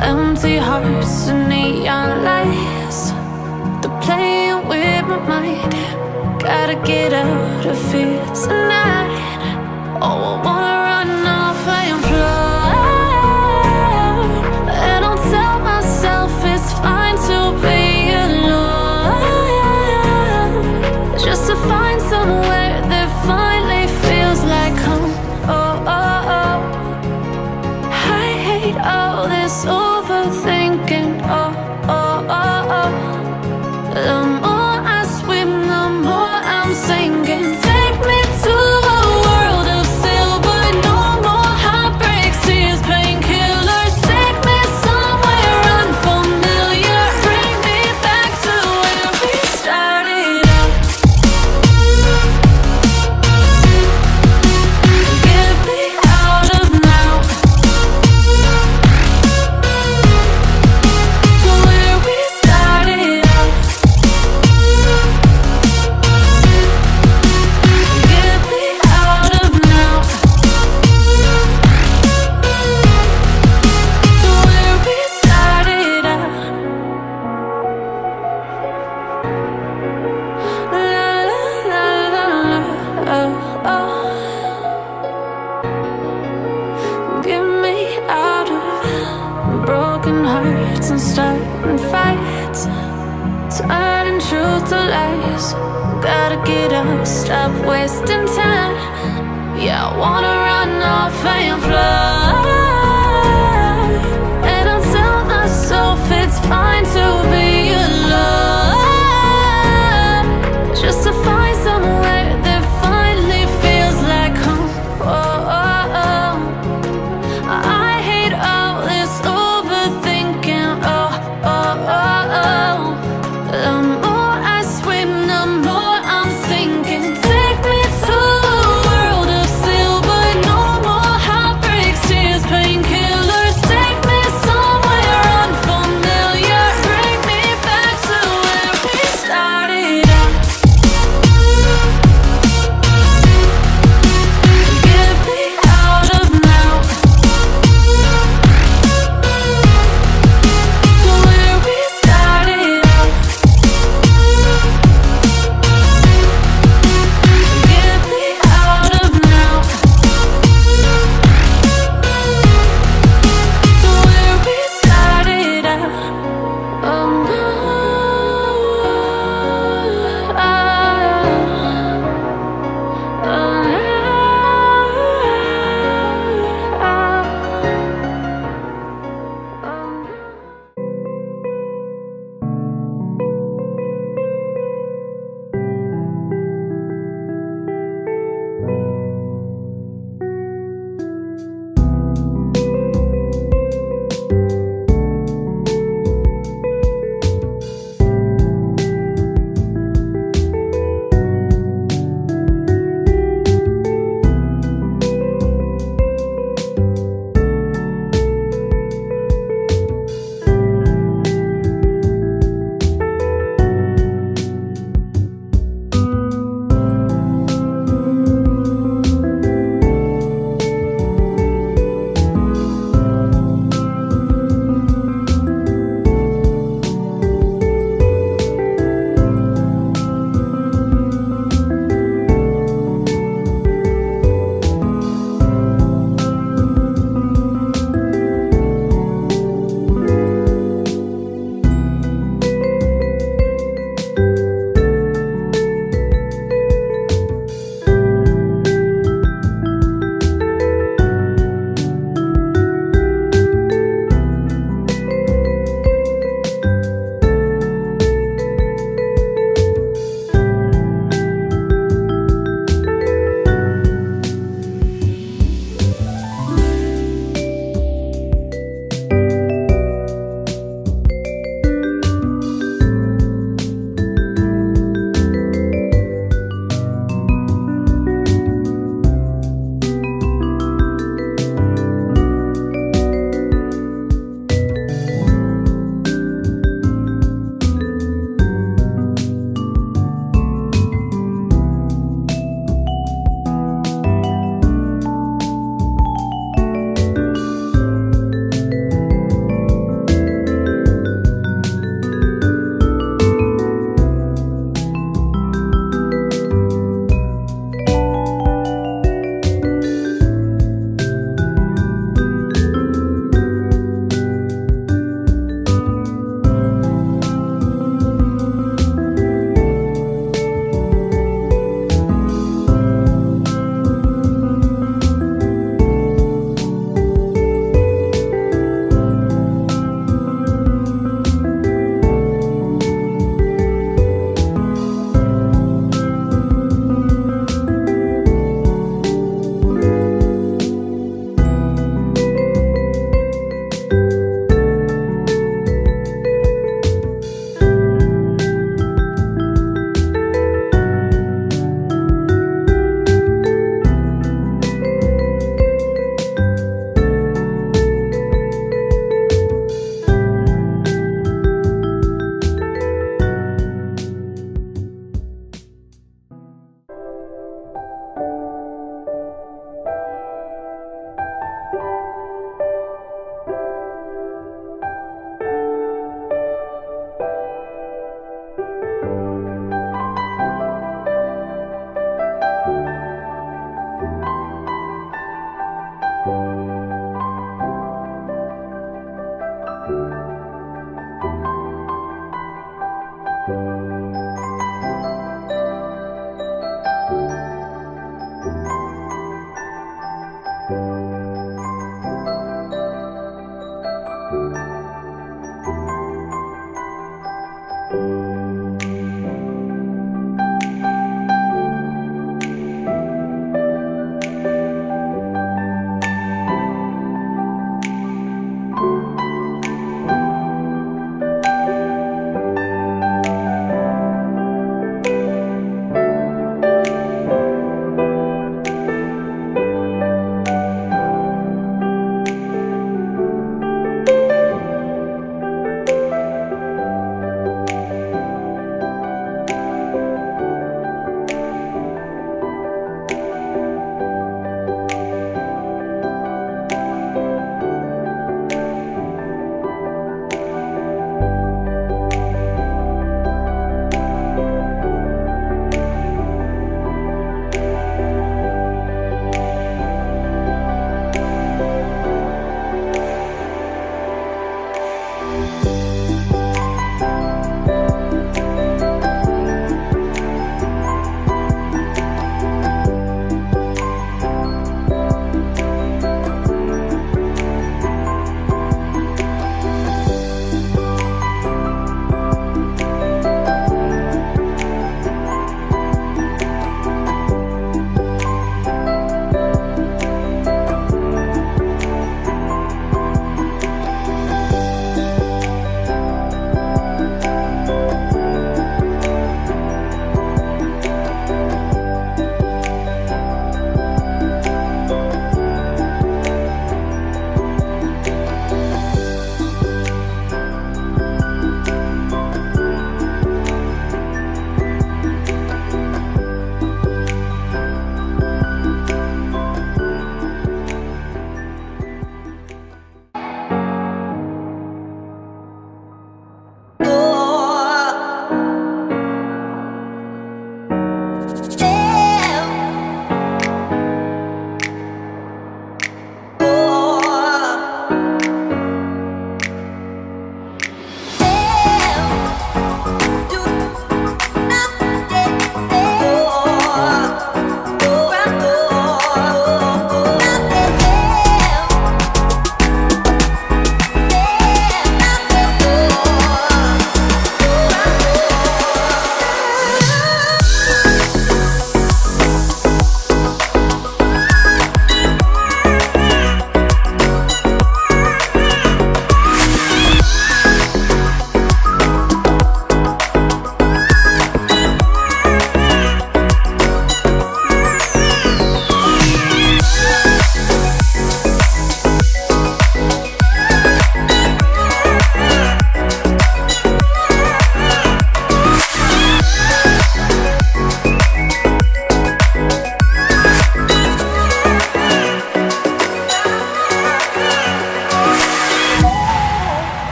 Empty hearts and neon lights, they're playing with my mind. Gotta get out of here tonight. Oh, I wanna run off and fly. And I'll tell myself it's fine to be alone, just to find somewhere that finally feels like home. Oh, oh, oh. I hate all this overthinking. Oh, oh, oh, oh. The more I swim, the more I'm sinking. Take me to a world of silver. No more heartbreaks, tears, painkillers. Take me somewhere unfamiliar. Bring me back to where we started out. Get me out of now, to where we started out. Get me out of now, to where we started out. La la la la la, oh, oh. Get me out of broken hearts and starting fights, turning truth to lies. Gotta get up, stop wasting time. Yeah, I wanna run off and fly.